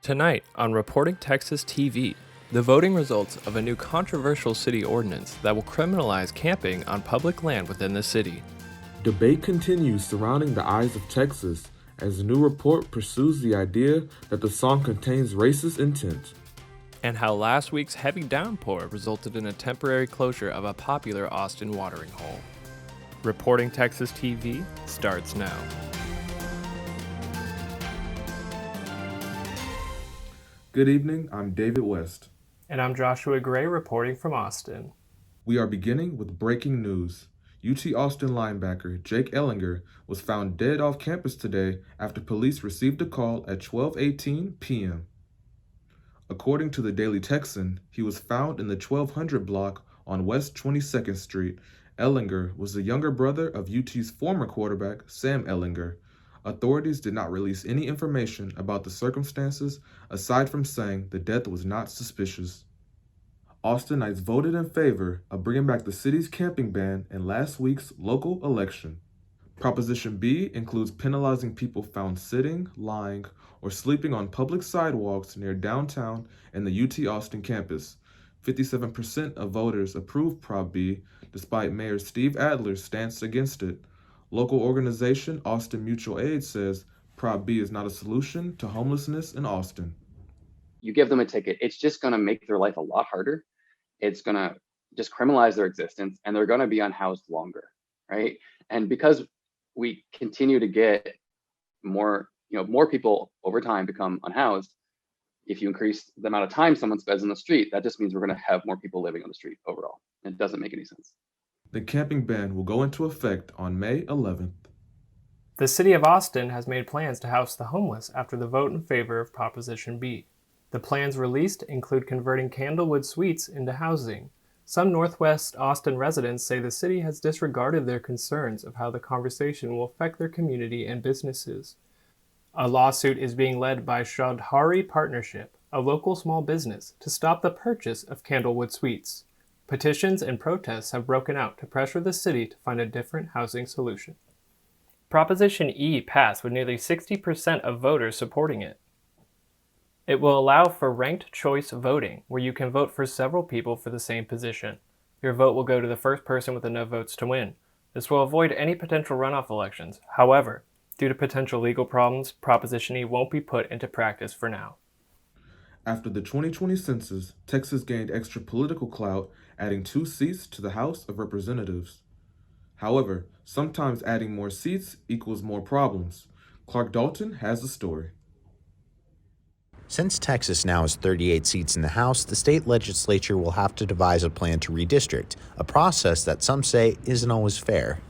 Tonight on Reporting Texas TV, the voting results of a new controversial city ordinance that will criminalize camping on public land within the city. Debate continues surrounding the eyes of Texas as a new report pursues the idea that the song contains racist intent. And how last week's heavy downpour resulted in a temporary closure of a popular Austin watering hole. Reporting Texas TV starts now. Good evening, I'm David West. And I'm Joshua Gray reporting from Austin. We are beginning with breaking news. UT Austin linebacker Jake Ellinger was found dead off campus today after police received a call at 12:18 p.m. According to the Daily Texan, he was found in the 1200 block on West 22nd Street. Ellinger was the younger brother of UT's former quarterback, Sam Ellinger. Authorities did not release any information about the circumstances aside from saying the death was not suspicious. Austinites voted in favor of bringing back the city's camping ban in last week's local election. Proposition B includes penalizing people found sitting, lying, or sleeping on public sidewalks near downtown and the UT Austin campus. 57% of voters approved Prop B, despite Mayor Steve Adler's stance against it. Local organization Austin Mutual Aid says Prop B is not a solution to homelessness in Austin. You give them a ticket, it's just going to make their life a lot harder. It's going to just criminalize their existence, and they're going to be unhoused longer, right? And because we continue to get more people over time become unhoused, if you increase the amount of time someone spends on the street, that just means we're going to have more people living on the street overall. It doesn't make any sense. The camping ban will go into effect on May 11th. The city of Austin has made plans to house the homeless after the vote in favor of Proposition B. The plans released include converting Candlewood Suites into housing. Some Northwest Austin residents say the city has disregarded their concerns of how the conversation will affect their community and businesses. A lawsuit is being led by Chaudhary Partnership, a local small business, to stop the purchase of Candlewood Suites. Petitions and protests have broken out to pressure the city to find a different housing solution. Proposition E passed with nearly 60% of voters supporting it. It will allow for ranked choice voting, where you can vote for several people for the same position. Your vote will go to the first person with enough votes to win. This will avoid any potential runoff elections. However, due to potential legal problems, Proposition E won't be put into practice for now. After the 2020 census, Texas gained extra political clout, adding 2 seats to the House of Representatives. However, sometimes adding more seats equals more problems. Clark Dalton has the story. Since Texas now has 38 seats in the House, the state legislature will have to devise a plan to redistrict, a process that some say isn't always fair.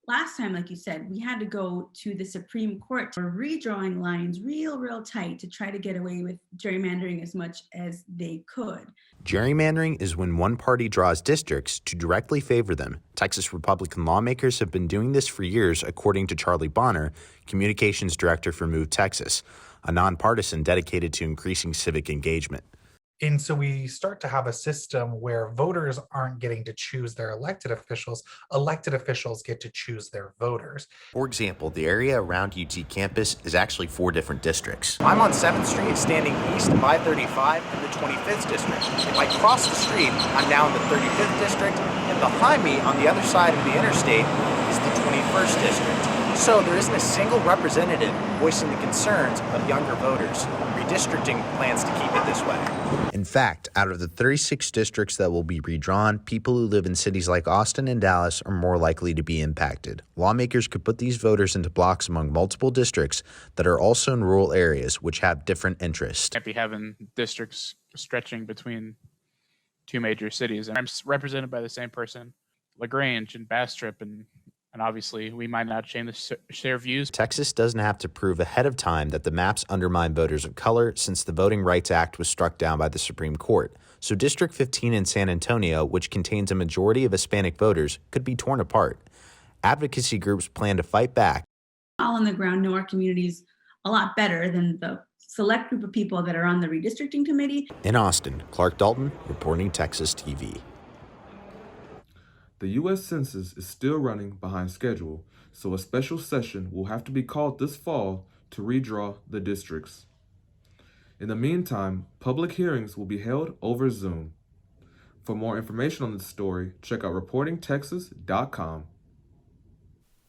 Last time, like you said, we had to go to the Supreme Court for redrawing lines real tight to try to get away with gerrymandering as much as they could. Gerrymandering is when one party draws districts to directly favor them. Texas Republican lawmakers have been doing this for years, according to Charlie Bonner, communications director for Move Texas, a nonpartisan dedicated to increasing civic engagement. And so we start to have a system where voters aren't getting to choose their elected officials get to choose their voters. For example, the area around UT campus is actually 4 different districts. I'm on 7th Street standing east of I-35 in the 25th district. If I cross the street, I'm now in the 35th district, and behind me on the other side of the interstate is the 21st district. So there isn't a single representative voicing the concerns of younger voters. Redistricting plans to keep it this way. In fact, out of the 36 districts that will be redrawn, people who live in cities like Austin and Dallas are more likely to be impacted. Lawmakers could put these voters into blocks among multiple districts that are also in rural areas, which have different interests. Can't be having districts stretching between 2 major cities. And I'm represented by the same person, LaGrange and Bastrop, and obviously we might not share views. Texas doesn't have to prove ahead of time that the maps undermine voters of color since the Voting Rights Act was struck down by the Supreme Court. So District 15 in San Antonio, which contains a majority of Hispanic voters, could be torn apart. Advocacy groups plan to fight back. All on the ground know our communities a lot better than the select group of people that are on the redistricting committee. In Austin, Clark Dalton, reporting Texas TV. The U.S. Census is still running behind schedule, so a special session will have to be called this fall to redraw the districts. In the meantime, public hearings will be held over Zoom. For more information on this story, check out reportingtexas.com.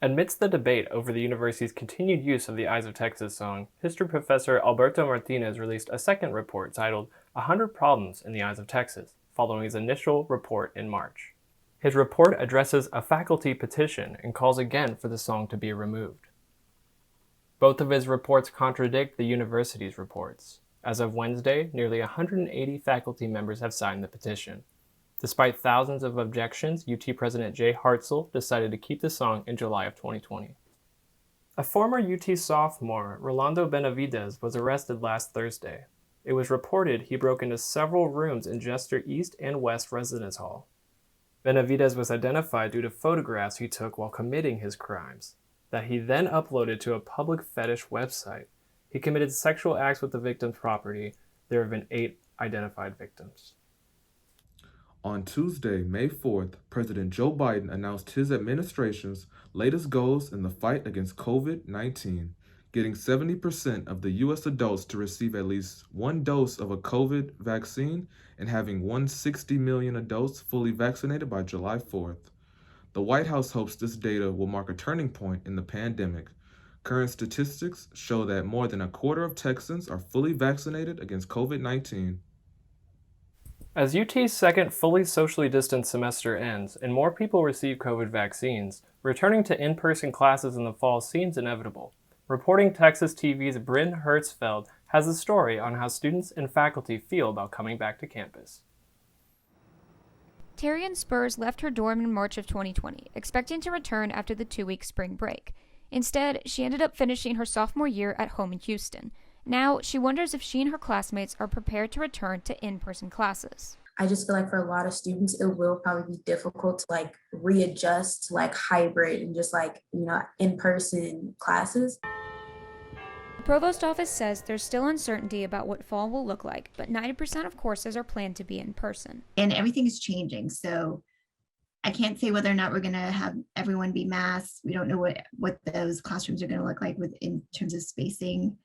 Amidst the debate over the university's continued use of the Eyes of Texas song, history professor Alberto Martinez released a second report titled 100 Problems in the Eyes of Texas, following his initial report in March. His report addresses a faculty petition and calls again for the song to be removed. Both of his reports contradict the university's reports. As of Wednesday, nearly 180 faculty members have signed the petition. Despite thousands of objections, UT President Jay Hartzell decided to keep the song in July of 2020. A former UT sophomore, Rolando Benavides, was arrested last Thursday. It was reported he broke into several rooms in Jester East and West Residence Hall. Benavides was identified due to photographs he took while committing his crimes, that he then uploaded to a public fetish website. He committed sexual acts with the victim's property. There have been 8 identified victims. On Tuesday, May 4th, President Joe Biden announced his administration's latest goals in the fight against COVID-19, getting 70% of the U.S. adults to receive at least one dose of a COVID vaccine and having 160 million adults fully vaccinated by July 4th. The White House hopes this data will mark a turning point in the pandemic. Current statistics show that more than a quarter of Texans are fully vaccinated against COVID-19. As UT's second fully socially distanced semester ends and more people receive COVID vaccines, returning to in-person classes in the fall seems inevitable. Reporting Texas TV's Bryn Hertzfeld has a story on how students and faculty feel about coming back to campus. Terrian Spurs left her dorm in March of 2020, expecting to return after the 2-week spring break. Instead, she ended up finishing her sophomore year at home in Houston. Now, she wonders if she and her classmates are prepared to return to in-person classes. I just feel like for a lot of students, it will probably be difficult to readjust to hybrid and just in-person classes. The provost office says there's still uncertainty about what fall will look like, but 90% of courses are planned to be in person. And everything is changing, so I can't say whether or not we're going to have everyone be masked. We don't know what those classrooms are going to look like in terms of spacing.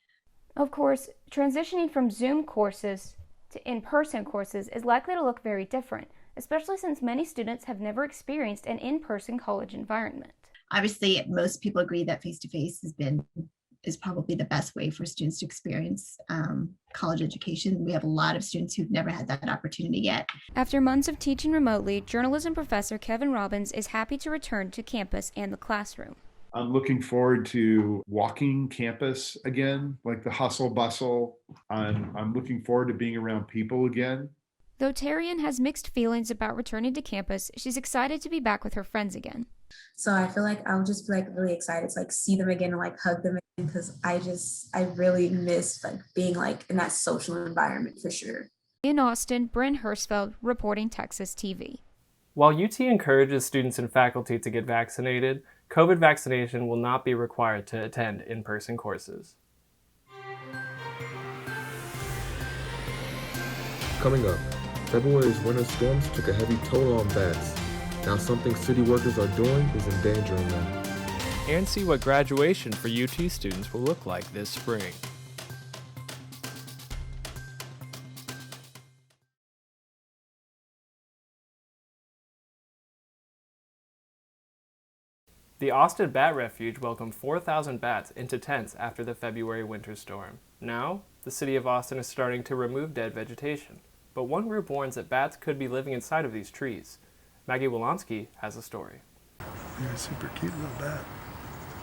Of course, transitioning from Zoom courses to in-person courses is likely to look very different, especially since many students have never experienced an in-person college environment. Obviously, most people agree that face-to-face is probably the best way for students to experience college education. We have a lot of students who've never had that opportunity yet. After months of teaching remotely, journalism professor Kevin Robbins is happy to return to campus and the classroom. I'm looking forward to walking campus again, like the hustle bustle. I'm looking forward to being around people again. Though Terrian has mixed feelings about returning to campus, she's excited to be back with her friends again. So I feel like I'll just be really excited to see them again and hug them again, because I really miss being in that social environment for sure. In Austin, Bryn Hertzfeld, reporting Texas TV. While UT encourages students and faculty to get vaccinated, COVID vaccination will not be required to attend in-person courses. Coming up, February's winter storms took a heavy toll on bats. Now something city workers are doing is endangering them. And see what graduation for UT students will look like this spring. The Austin Bat Refuge welcomed 4,000 bats into tents after the February winter storm. Now, the city of Austin is starting to remove dead vegetation, but one group warns that bats could be living inside of these trees. Maggie Wolanski has a story. You're a super cute little bat.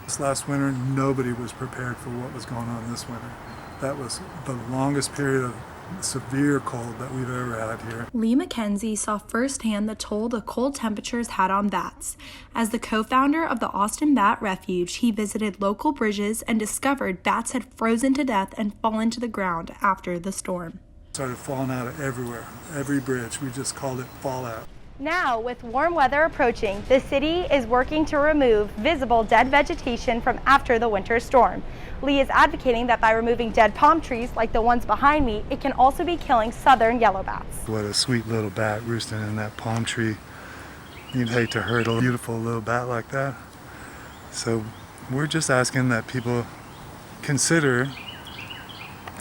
This last winter, nobody was prepared for what was going on this winter. That was the longest period of severe cold that we've ever had here. Lee McKenzie saw firsthand the toll the cold temperatures had on bats. As the co-founder of the Austin Bat Refuge, he visited local bridges and discovered bats had frozen to death and fallen to the ground after the storm. Started falling out of everywhere, every bridge. We just called it fallout. Now, with warm weather approaching, the city is working to remove visible dead vegetation from after the winter storm. Lee is advocating that by removing dead palm trees like the ones behind me, it can also be killing southern yellow bats. What a sweet little bat roosting in that palm tree. You'd hate to hurt a beautiful little bat like that. So we're just asking that people consider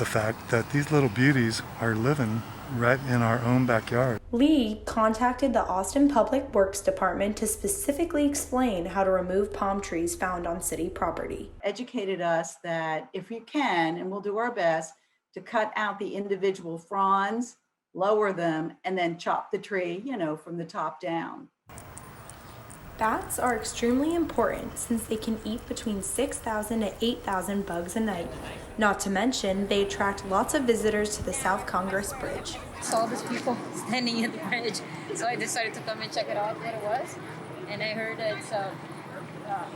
the fact that these little beauties are living right in our own backyard. Lee contacted the Austin Public Works Department to specifically explain how to remove palm trees found on city property. Educated us that if you can, and we'll do our best, to cut out the individual fronds, lower them, and then chop the tree, from the top down. Bats are extremely important since they can eat between 6,000 to 8,000 bugs a night. Not to mention, they attract lots of visitors to the South Congress Bridge. Saw all these people standing in the bridge, so I decided to come and check it out what it was. And I heard it's a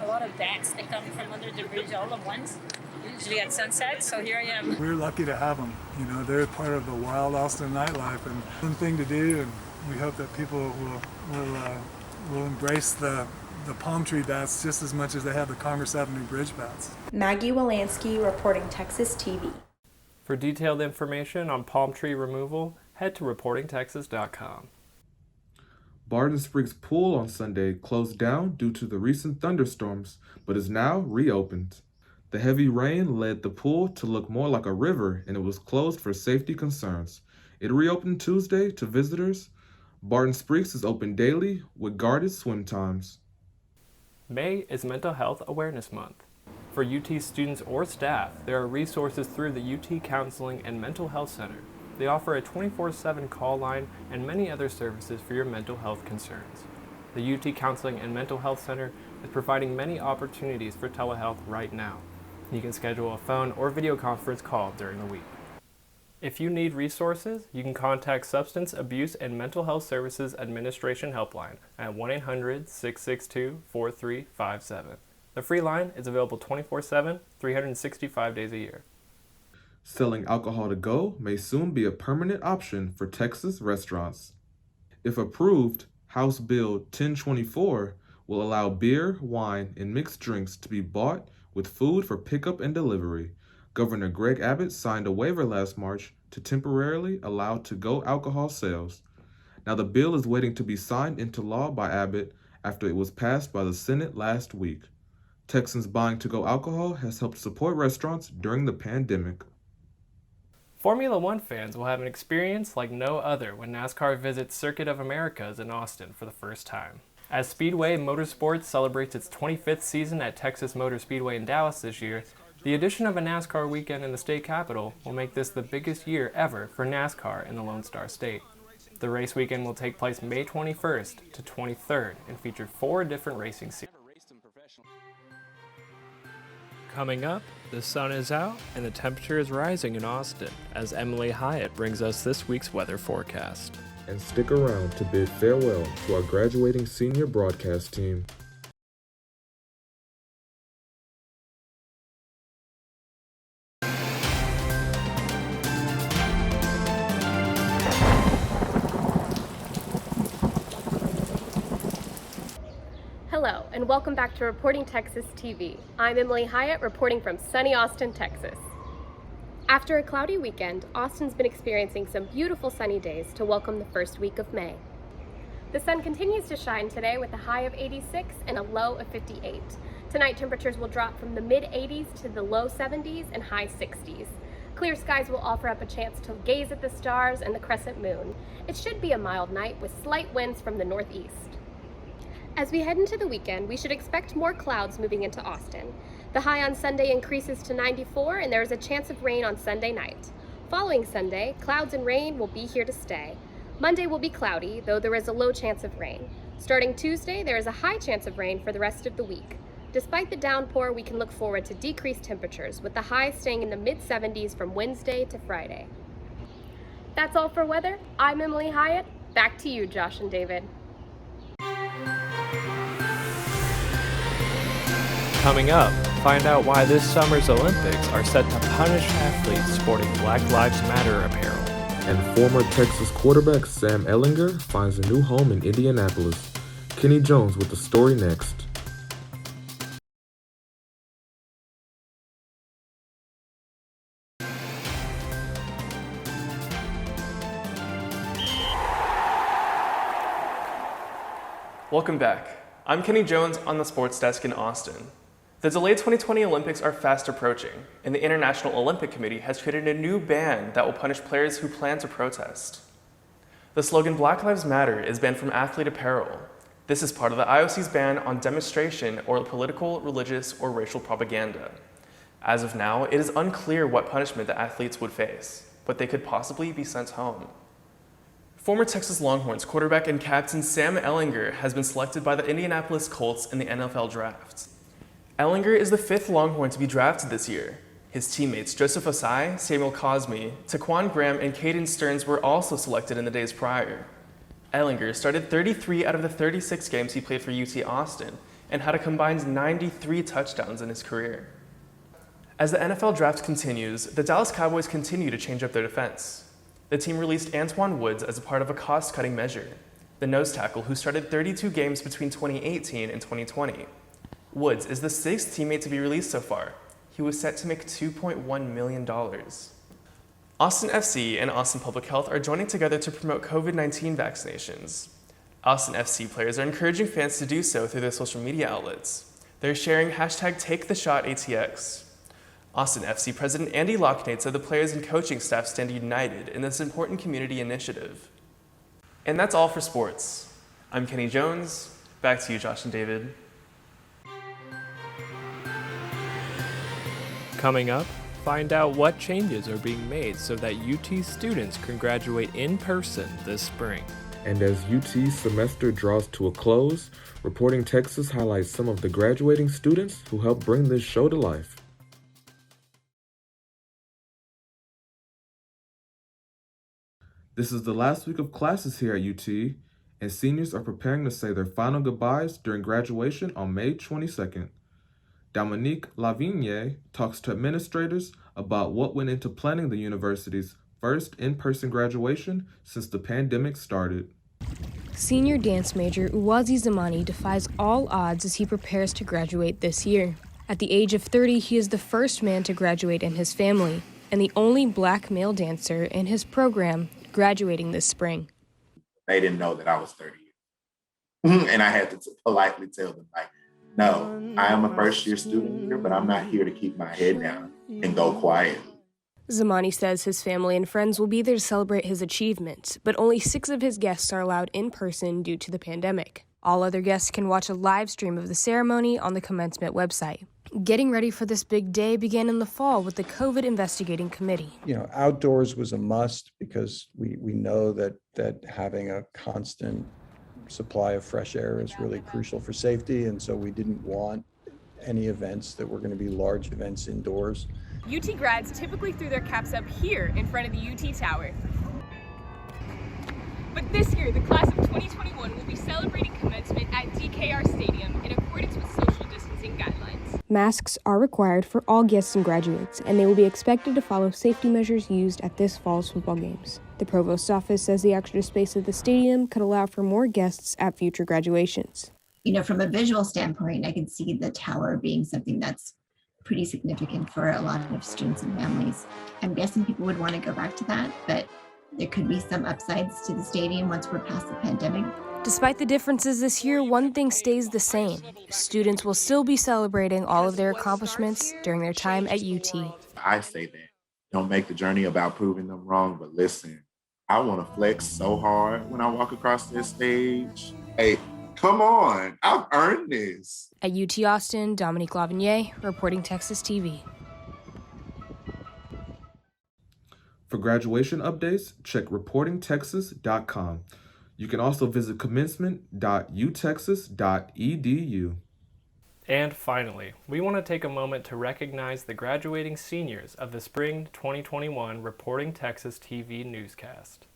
lot of bats that come from under the bridge all at once, usually at sunset, so here I am. We're lucky to have them. They're part of the wild Austin nightlife and fun thing to do, and we hope that people will embrace the palm tree bats just as much as they have the Congress Avenue bridge bats. Maggie Walansky reporting Texas TV. For detailed information on palm tree removal, head to reportingtexas.com. Barton Springs Pool on Sunday closed down due to the recent thunderstorms, but is now reopened. The heavy rain led the pool to look more like a river, and it was closed for safety concerns. It reopened Tuesday to visitors. Barton Springs is open daily with guarded swim times. May is Mental Health Awareness Month. For UT students or staff, there are resources through the UT Counseling and Mental Health Center. They offer a 24/7 call line and many other services for your mental health concerns. The UT Counseling and Mental Health Center is providing many opportunities for telehealth right now. You can schedule a phone or video conference call during the week. If you need resources, you can contact Substance Abuse and Mental Health Services Administration Helpline at 1-800-662-4357. The free line is available 24/7, 365 days a year. Selling alcohol to go may soon be a permanent option for Texas restaurants. If approved, House Bill 1024 will allow beer, wine, and mixed drinks to be bought with food for pickup and delivery. Governor Greg Abbott signed a waiver last March to temporarily allow to-go alcohol sales. Now the bill is waiting to be signed into law by Abbott after it was passed by the Senate last week. Texans buying to-go alcohol has helped support restaurants during the pandemic. Formula One fans will have an experience like no other when NASCAR visits Circuit of Americas in Austin for the first time. As Speedway Motorsports celebrates its 25th season at Texas Motor Speedway in Dallas this year, the addition of a NASCAR weekend in the state capital will make this the biggest year ever for NASCAR in the Lone Star State. The race weekend will take place May 21st to 23rd and feature 4 different racing series. Coming up, the sun is out and the temperature is rising in Austin as Emily Hyatt brings us this week's weather forecast. And stick around to bid farewell to our graduating senior broadcast team. Hello, and welcome back to Reporting Texas TV. I'm Emily Hyatt, reporting from sunny Austin, Texas. After a cloudy weekend, Austin's been experiencing some beautiful sunny days to welcome the first week of May. The sun continues to shine today with a high of 86 and a low of 58. Tonight, temperatures will drop from the mid-80s to the low 70s and high 60s. Clear skies will offer up a chance to gaze at the stars and the crescent moon. It should be a mild night with slight winds from the northeast. As we head into the weekend, we should expect more clouds moving into Austin. The high on Sunday increases to 94, and there is a chance of rain on Sunday night. Following Sunday, clouds and rain will be here to stay. Monday will be cloudy, though there is a low chance of rain. Starting Tuesday, there is a high chance of rain for the rest of the week. Despite the downpour, we can look forward to decreased temperatures, with the high staying in the mid-70s from Wednesday to Friday. That's all for weather. I'm Emily Hyatt. Back to you, Josh and David. Coming up, find out why this summer's Olympics are set to punish athletes sporting Black Lives Matter apparel. And former Texas quarterback Sam Ehlinger finds a new home in Indianapolis. Kenny Jones with the story next. Welcome back. I'm Kenny Jones on the sports desk in Austin. The delayed 2020 Olympics are fast approaching, and the International Olympic Committee has created a new ban that will punish players who plan to protest. The slogan Black Lives Matter is banned from athlete apparel. This is part of the IOC's ban on demonstration or political, religious, or racial propaganda. As of now, it is unclear what punishment the athletes would face, but they could possibly be sent home. Former Texas Longhorns quarterback and captain Sam Ehlinger has been selected by the Indianapolis Colts in the NFL draft. Ehlinger is the 5th Longhorn to be drafted this year. His teammates Joseph Osai, Samuel Cosme, Taquan Graham, and Caden Stearns were also selected in the days prior. Ehlinger started 33 out of the 36 games he played for UT Austin and had a combined 93 touchdowns in his career. As the NFL draft continues, the Dallas Cowboys continue to change up their defense. The team released Antoine Woods as a part of a cost-cutting measure, the nose tackle who started 32 games between 2018 and 2020. Woods is the 6th teammate to be released so far. He was set to make $2.1 million. Austin FC and Austin Public Health are joining together to promote COVID-19 vaccinations. Austin FC players are encouraging fans to do so through their social media outlets. They're sharing #TakeTheShotATX. Austin FC President Andy Locknate said the players and coaching staff stand united in this important community initiative. And that's all for sports. I'm Kenny Jones. Back to you, Josh and David. Coming up, find out what changes are being made so that UT students can graduate in person this spring. And as UT's semester draws to a close, Reporting Texas highlights some of the graduating students who helped bring this show to life. This is the last week of classes here at UT, and seniors are preparing to say their final goodbyes during graduation on May 22nd. Dominique Lavigne talks to administrators about what went into planning the university's first in-person graduation since the pandemic started. Senior dance major Uwazi Zamani defies all odds as he prepares to graduate this year. At the age of 30, he is the first man to graduate in his family and the only Black male dancer in his program graduating this spring. They didn't know that I was 30 years. And I had to politely tell them, like, no, I am a first-year student here, but I'm not here to keep my head down and go quietly. Zamani says his family and friends will be there to celebrate his achievements, but only 6 of his guests are allowed in person due to the pandemic. All other guests can watch a live stream of the ceremony on the commencement website. Getting ready for this big day began in the fall with the COVID investigating committee. Outdoors was a must because we know that having a constant supply of fresh air is really crucial for safety, and so we didn't want any events that were going to be large events indoors. UT grads typically threw their caps up here in front of the UT Tower. But this year, the class of 2021 will be celebrating commencement at DKR Stadium in accordance with social distancing guidelines. Masks are required for all guests and graduates, and they will be expected to follow safety measures used at this fall's football games. The provost's office says the extra space at the stadium could allow for more guests at future graduations. From a visual standpoint, I can see the tower being something that's pretty significant for a lot of students and families. I'm guessing people would want to go back to that, but there could be some upsides to the stadium once we're past the pandemic. Despite the differences this year, one thing stays the same. Students will still be celebrating all of their accomplishments during their time at UT. I say that. Don't make the journey about proving them wrong, but listen, I want to flex so hard when I walk across this stage. Hey, come on, I've earned this. At UT Austin, Dominique Lavigne, reporting Texas TV. For graduation updates, check reportingtexas.com. You can also visit commencement.utexas.edu. And finally, we want to take a moment to recognize the graduating seniors of the Spring 2021 Reporting Texas TV newscast.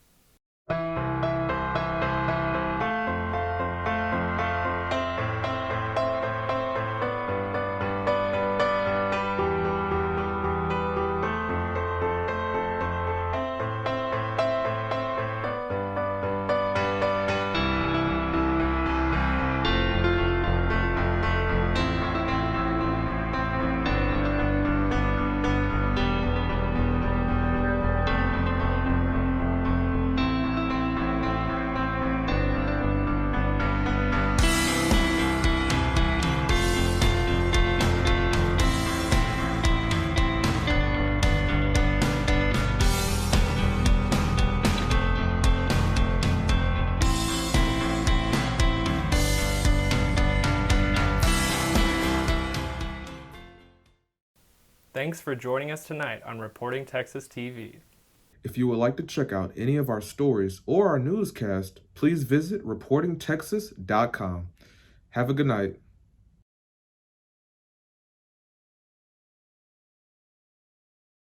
Thanks for joining us tonight on Reporting Texas TV. If you would like to check out any of our stories or our newscast, please visit reportingtexas.com. Have a good night.